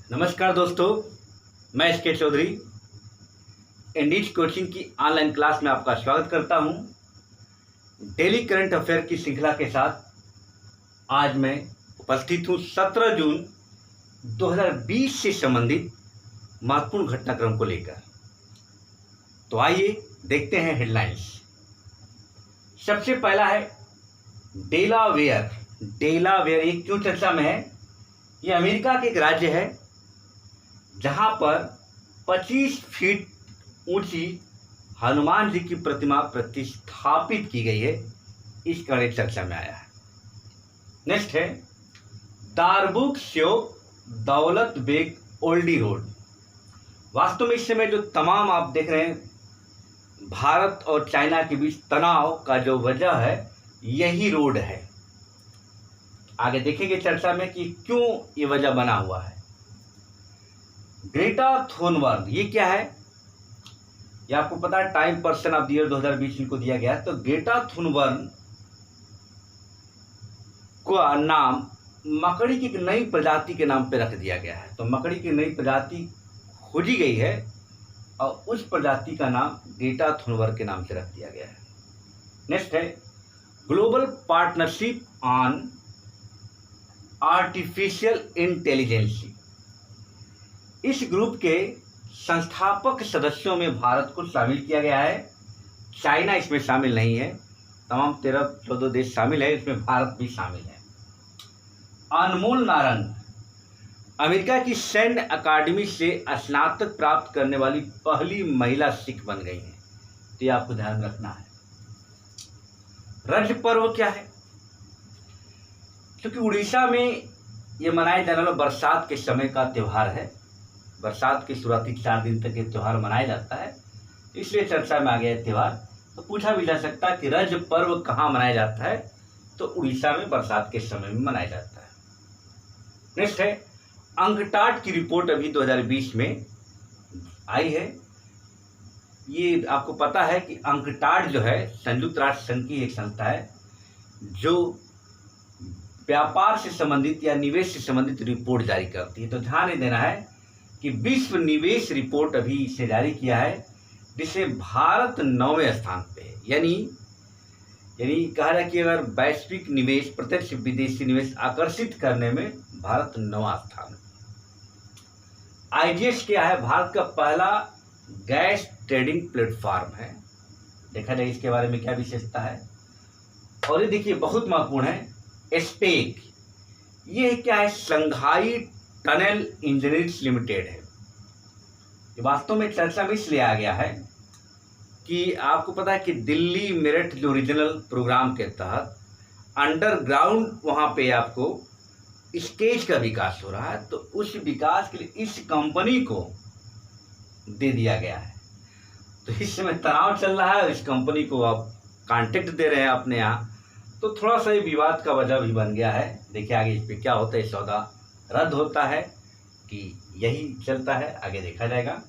नमस्कार दोस्तों, मैं एस के चौधरी इंडीज कोचिंग की ऑनलाइन क्लास में आपका स्वागत करता हूं। डेली करंट अफेयर की श्रृंखला के साथ आज मैं उपस्थित हूं 17 जून 2020 से संबंधित महत्वपूर्ण घटनाक्रम को लेकर। तो आइए देखते हैं हेडलाइंस। सबसे पहला है डेलावेयर। डेलावेयर ये क्यों चर्चा में है? ये अमेरिका के एक राज्य है जहां पर 25 फीट ऊंची हनुमान जी की प्रतिमा प्रतिष्ठापित की गई है। इस कारण चर्चा में आया है। नेक्स्ट है दारबुक श्योक दौलत बेग ओल्डी रोड। वास्तव में इस समय जो तमाम आप देख रहे हैं भारत और चाइना के बीच तनाव का जो वजह है यही रोड है। आगे देखेंगे चर्चा में कि क्यों ये वजह बना हुआ है। ग्रेटा थुनबर्ग ये क्या है? ये आपको पता है time person of the year 2020 इनको दिया गया है। तो ग्रेटा थुनबर्ग को नाम मकड़ी की एक नई प्रजाति के नाम पे रख दिया गया है। तो मकड़ी की नई प्रजाति खोजी गई है और उस प्रजाति का नाम ग्रेटा थुनबर्ग के नाम से रख दिया गया है। नेक्स्ट है global partnership on artificial intelligence. इस ग्रुप के संस्थापक सदस्यों में भारत को शामिल किया गया है। चाइना इसमें शामिल नहीं है। तमाम 13-14 देश शामिल है, इसमें भारत भी शामिल है। अनमोल नारंग अमेरिका की सैन्य अकादमी से स्नातक प्राप्त करने वाली पहली महिला सिख बन गई हैं। तो ये आपको ध्यान रखना है। रज पर्व क्या है? क्योंकि उड़ीसा में ये मनाया जाने वाला बरसात के समय का त्यौहार है। बरसात के शुरुआती 4 दिन तक ये त्यौहार मनाया जाता है, इसलिए चर्चा में आ गया त्यौहार। तो पूछा भी जा सकता है कि रज पर्व कहाँ मनाया जाता है? तो उड़ीसा में बरसात के समय में मनाया जाता है। नेक्स्ट है अंकटाड की रिपोर्ट अभी 2020 में आई है। ये आपको पता है कि अंकटाड जो है संयुक्त राष्ट्र संघ की एक संस्था है जो व्यापार से संबंधित या निवेश से संबंधित रिपोर्ट जारी करती है। तो ध्यान देना है कि विश्व निवेश रिपोर्ट अभी इसे जारी किया है, जिसे भारत 9वें स्थान पे है। यानी कहा जाए कि अगर वैश्विक निवेश प्रत्यक्ष विदेशी निवेश आकर्षित करने में भारत 9वां स्थान। आईजीएस क्या है? भारत का पहला गैस ट्रेडिंग प्लेटफॉर्म है। देखा जाए इसके बारे में क्या विशेषता है। और ये देखिए बहुत महत्वपूर्ण है स्पेक। ये क्या है? शंघाई टनल इंजीनियरिंग लिमिटेड है। ये वास्तव में चर्चा में इसलिए आ गया है कि आपको पता है कि दिल्ली मेरठ जो रीजनल प्रोग्राम के तहत अंडरग्राउंड वहाँ पे आपको स्टेज का विकास हो रहा है। तो उस विकास के लिए इस कंपनी को दे दिया गया है। तो इस समय तनाव चल रहा है, इस कंपनी को आप कॉन्ट्रैक्ट दे रहे हैं अपने यहाँ। तो थोड़ा सा ये विवाद का वजह भी बन गया है। देखिए आगे इस पर क्या होता है। सौदा रद्द होता है कि यही चलता है, आगे देखा जाएगा।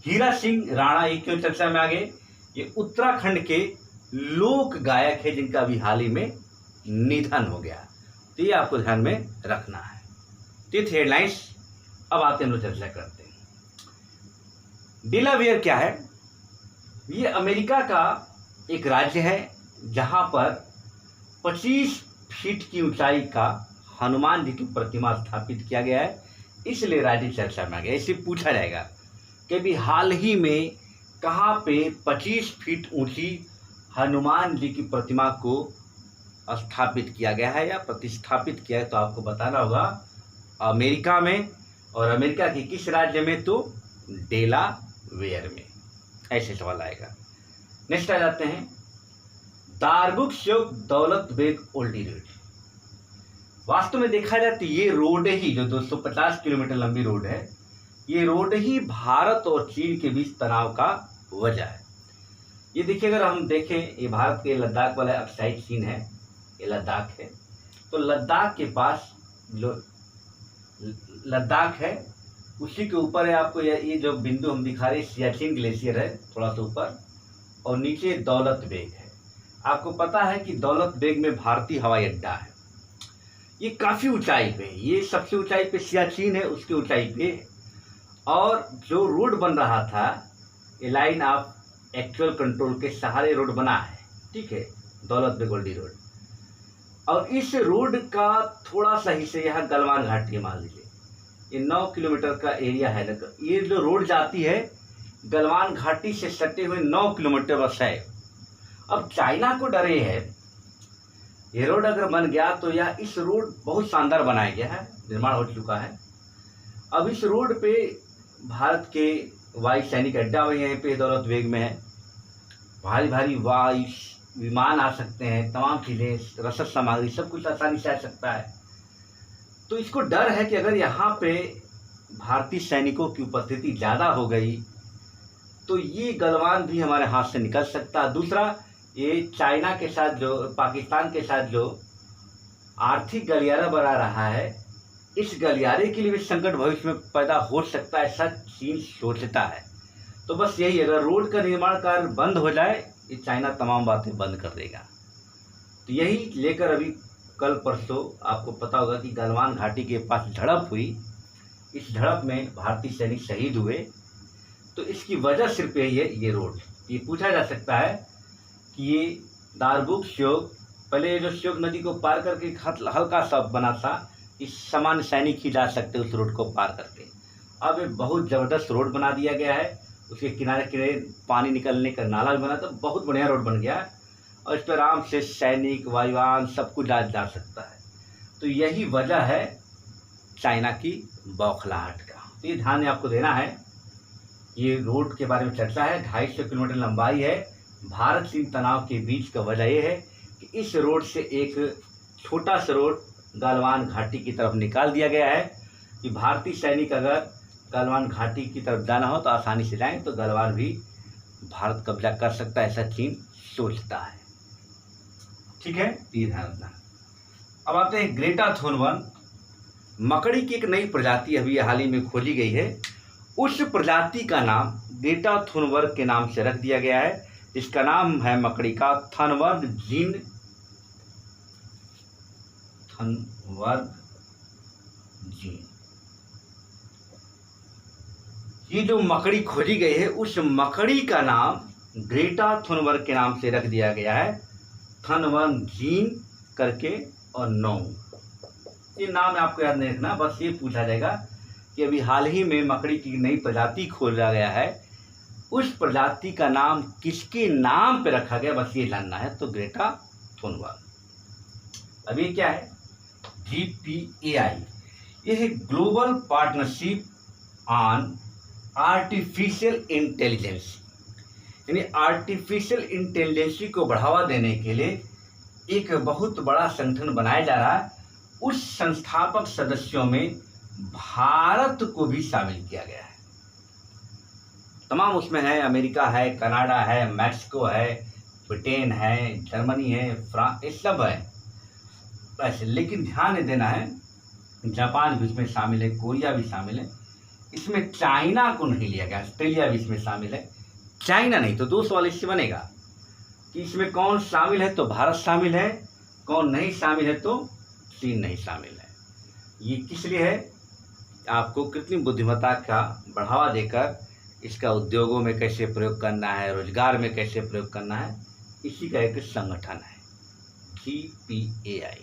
हीरा सिंह राणा ये क्यों चर्चा में आ गए? ये उत्तराखंड के लोक गायक है जिनका अभी हाल ही में निधन हो गया। तो ये आपको ध्यान में रखना है। तो ये हेडलाइंस। अब आते हैं हम लोग चर्चा करते हैं। डेलावेयर क्या है? ये अमेरिका का एक राज्य है जहां पर 25 फीट की ऊंचाई का हनुमान जी की प्रतिमा स्थापित किया गया है, इसलिए राज्य चर्चा में आ गया। इससे पूछा जाएगा कि अभी हाल ही में कहाँ पे 25 फीट ऊंची हनुमान जी की प्रतिमा को स्थापित किया गया है या प्रतिष्ठापित किया है। तो आपको बताना होगा अमेरिका में, और अमेरिका के किस राज्य में? तो डेलावेयर में। ऐसे सवाल आएगा। नेक्स्ट आ जाते हैं दारबुक श्योक दौलत बेग ओल्डी रोड। वास्तव में देखा जाए तो ये रोड ही जो 250 किलोमीटर लंबी रोड है, ये रोड ही भारत और चीन के बीच तनाव का वजह है। ये देखिए अगर हम देखें, ये भारत के लद्दाख वाला अपसाइड चीन है, ये लद्दाख है। तो लद्दाख के पास जो लद्दाख है उसी के ऊपर है आपको ये जो बिंदु हम दिखा रहे हैं सियाचिन ग्लेशियर है थोड़ा सा ऊपर, और नीचे दौलत बेग है। आपको पता है कि दौलत बेग में भारतीय हवाई अड्डा है। ये काफ़ी ऊंचाई पे है, ये सबसे ऊंचाई पे सियाचिन है, उसकी ऊंचाई पे। और जो रोड बन रहा था, ये लाइन ऑफ एक्चुअल कंट्रोल के सहारे रोड बना है, ठीक है, दौलत बेग ओल्डी रोड। और इस रोड का थोड़ा सा हिस्से यहाँ गलवान घाटी है, मान लीजिए ये 9 किलोमीटर का एरिया है ना, ये जो रोड जाती है गलवान घाटी से सटे हुए 9 किलोमीटर बस है। अब चाइना को डरे है, ये रोड अगर बन गया तो यह इस रोड बहुत शानदार बनाया गया है, निर्माण हो चुका है। अब इस रोड पे भारत के वायु सैनिक अड्डा भी यहीं पे दौलत बेग में है, भारी भारी वायु विमान आ सकते हैं, तमाम चीज़ें, रसद सामग्री सब कुछ आसानी से आ सकता है। तो इसको डर है कि अगर यहाँ पे भारतीय सैनिकों की उपस्थिति ज़्यादा हो गई तो ये गलवान भी हमारे हाथ से निकल सकता है। दूसरा, ये चाइना के साथ जो, पाकिस्तान के साथ जो आर्थिक गलियारा बना रहा है, इस गलियारे के लिए भी संकट भविष्य में पैदा हो सकता है, ऐसा चीन सोचता है। तो बस यही, अगर रोड का निर्माण कार्य बंद हो जाए, ये चाइना तमाम बातें बंद कर देगा। तो यही लेकर अभी कल परसों आपको पता होगा कि गलवान घाटी के पास झड़प हुई, इस झड़प में भारतीय सैनिक शहीद हुए। तो इसकी वजह सिर्फ यही है, ये रोड। ये पूछा जा सकता है कि ये दारबुक श्योक, पहले ये जो श्योक नदी को पार करके हल्का सा बना था, इस सामान्य सैनिक ही जा सकते उस रोड को पार करके। अब ये बहुत ज़बरदस्त रोड बना दिया गया है, उसके किनारे किनारे पानी निकलने का नाला भी बना, तो बहुत बढ़िया रोड बन गया है और इस पर आराम से सैनिक, वायुयान सब कुछ जा सकता है। तो यही वजह है चाइना की बौखलाहट का। तो ये ध्यान आपको देना है। ये रोड के बारे में चर्चा है, 250 किलोमीटर लंबाई है। भारत चीन तनाव के बीच का वजह यह है कि इस रोड से एक छोटा सा रोड गलवान घाटी की तरफ निकाल दिया गया है कि भारतीय सैनिक अगर गलवान घाटी की तरफ जाना हो तो आसानी से जाएं, तो गलवान भी भारत कब्जा कर सकता है, ऐसा चीन सोचता है। ठीक है, ये ध्यान रखना। अब आते हैं ग्रेटा थुनबर्ग। मकड़ी की एक नई प्रजाति अभी हाल ही में खोजी गई है, उस प्रजाति का नाम ग्रेटा थुनबर्ग के नाम से रख दिया गया है। इसका नाम है मकड़ी का थनबर्ग जीन, थनबर्ग जीन। ये जो मकड़ी खोजी गई है, उस मकड़ी का नाम ग्रेटा थुनबर्ग के नाम से रख दिया गया है, थनबर्ग जीन करके और 9। ये नाम आपको याद नहीं रखना, बस ये पूछा जाएगा कि अभी हाल ही में मकड़ी की नई प्रजाति खोजा गया है, उस प्रजाति का नाम किसके नाम पे रखा गया, बस ये जानना है। तो ग्रेटा थुनबर्ग। अब ये क्या है, GPAI, ये है global partnership on artificial intelligence, यानी आर्टिफिशियल इंटेलिजेंस को बढ़ावा देने के लिए एक बहुत बड़ा संगठन बनाया जा रहा है। उस संस्थापक सदस्यों में भारत को भी शामिल किया गया है। तमाम उसमें है, अमेरिका है, कनाडा है, मैक्सिको है, ब्रिटेन है, जर्मनी है, फ्रांस, ये सब है ऐसे। लेकिन ध्यान देना है, जापान भी इसमें शामिल है, कोरिया भी शामिल है। इसमें चाइना को नहीं लिया गया, ऑस्ट्रेलिया भी इसमें शामिल है, चाइना नहीं। तो 2 सवाल इससे बनेगा कि इसमें कौन शामिल है, तो भारत शामिल है, कौन नहीं शामिल है, तो चीन नहीं शामिल है। ये किस लिए है, आपको कृत्रिम बुद्धिमत्ता का बढ़ावा देकर इसका उद्योगों में कैसे प्रयोग करना है, रोजगार में कैसे प्रयोग करना है, इसी का एक संगठन है GPAI।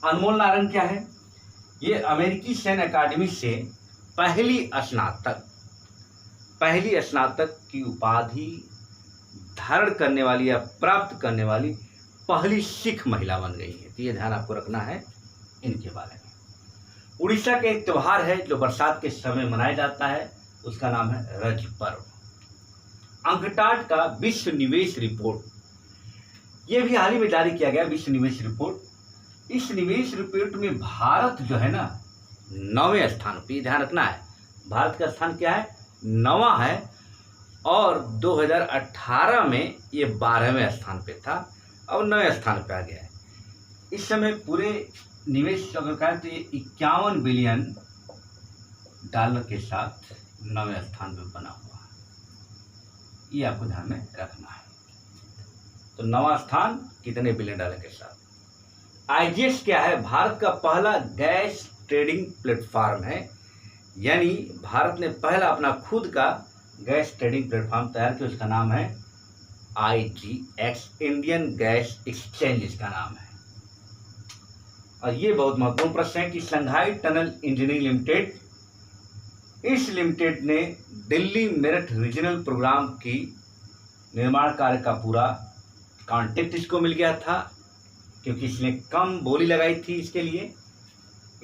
अनमोल नारंग क्या है, ये अमेरिकी सैन्य अकादमी से पहली स्नातक की उपाधि धारण करने वाली या प्राप्त करने वाली पहली सिख महिला बन गई है। तो ये ध्यान आपको रखना है इनके बारे में। उड़ीसा का एक त्यौहार है जो बरसात के समय मनाया जाता है, उसका नाम है रज पर्व। अंकटाड का विश्व निवेश रिपोर्ट, ये भी हाल ही में जारी किया गया, विश्व निवेश रिपोर्ट। इस निवेश रिपोर्ट में भारत जो है ना 9वें स्थान पे, ध्यान रखना है, भारत का स्थान क्या है, 9वां है। और 2018 में ये 12वें स्थान पे था, अब 9वें स्थान पे आ गया है। इस समय पूरे निवेश अगर कहें तो ये 51 बिलियन डॉलर के साथ 9वें स्थान पे बना हुआ है, ये आपको ध्यान में रखना है। तो 9वां स्थान कितने बिलियन डॉलर के साथ, आईजीएक्स क्या है? भारत का पहला गैस ट्रेडिंग प्लेटफॉर्म है, यानी भारत ने पहला अपना खुद का गैस ट्रेडिंग प्लेटफॉर्म तैयार किया। उसका नाम है आईजीएक्स, इंडियन गैस एक्सचेंज इसका नाम है। और ये बहुत महत्वपूर्ण प्रश्न है कि शंघाई टनल इंजीनियरिंग लिमिटेड, इस लिमिटेड ने दिल्ली मेरठ रीजनल प्रोग्राम की निर्माण कार्य का पूरा कॉन्ट्रैक्ट इसको मिल गया था, क्योंकि इसने कम बोली लगाई थी इसके लिए,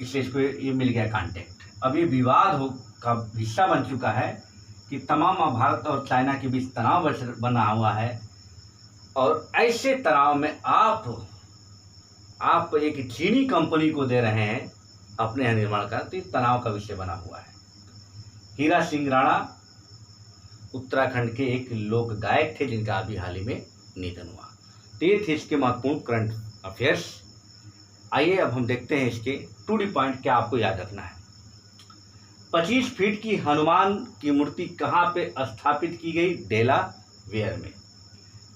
इसलिए इसको ये मिल गया कॉन्ट्रैक्ट। अब ये विवाद का हिस्सा बन चुका है कि तमाम भारत और चाइना के बीच तनाव बना हुआ है, और ऐसे तनाव में आप एक चीनी कंपनी को दे रहे हैं अपने यहाँ निर्माण का, तो तनाव का विषय बना हुआ है। हीरा सिंह राणा उत्तराखंड के एक लोक गायक थे जिनका अभी हाल ही में निधन हुआ। तो ये थे इसके महत्वपूर्ण करंट अफेयर्स। आइए अब हम देखते हैं इसके टू डी पॉइंट क्या आपको याद रखना है। 25 फीट की हनुमान की मूर्ति कहाँ पे स्थापित की गई? डेलावेयर में।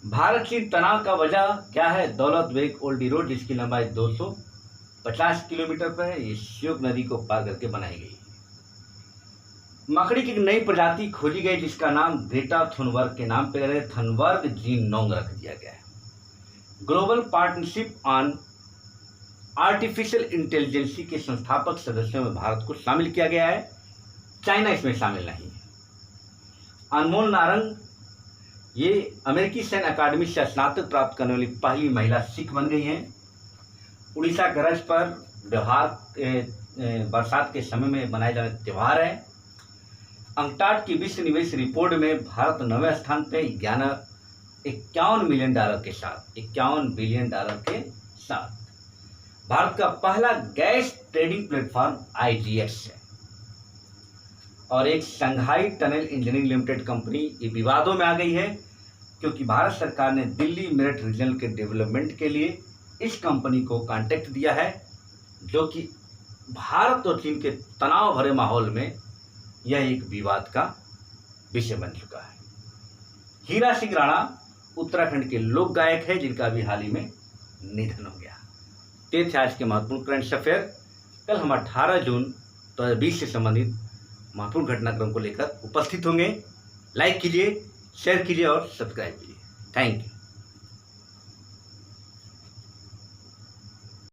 भारत चीन तनाव का वजह क्या है? दौलत बेग ओल्डी रोड, जिसकी लंबाई 250 किलोमीटर पर है। ये श्योक नदी को पार करके बनाई गई। मकड़ी की एक नई प्रजाति खोजी गई जिसका नाम ग्रेटा थुनबर्ग के नाम पे थनबर्ग जीनोम रख दिया गया है। Global partnership on artificial intelligence के संस्थापक सदस्यों में भारत को शामिल किया गया है, चाइना इसमें शामिल नहीं है। अनमोल नारंग ये अमेरिकी सैन्य अकादमी से स्नातक प्राप्त करने वाली पहली महिला सिख बन गई हैं। उड़ीसा गरज पर बरसात के समय में मनाए जाने त्यौहार है। अंकटाड की विश्व निवेश रिपोर्ट में भारत 9वें स्थान पे $51 मिलियन के साथ, $51 बिलियन के साथ भारत का पहला गैस ट्रेडिंग प्लेटफॉर्म आईजीएक्स है। और एक Shanghai tunnel engineering limited company ये विवादों में आ गई है, क्योंकि भारत सरकार ने दिल्ली मेरठ रीजनल के डेवलपमेंट के लिए इस कंपनी को कॉन्ट्रैक्ट दिया है, जो कि भारत और चीन के तनाव भरे माहौल में यह एक विवाद का विषय बन चुका है। हीरा सिंह राणा उत्तराखंड के लोक गायक है जिनका अभी हाल ही में निधन हो गया। ये थे आज के महत्वपूर्ण करंट अफेयर। कल हम 18 जून 2020 से संबंधित महत्वपूर्ण घटनाक्रम को लेकर उपस्थित होंगे। लाइक कीजिए, शेयर कीजिए और सब्सक्राइब कीजिए। Thank you.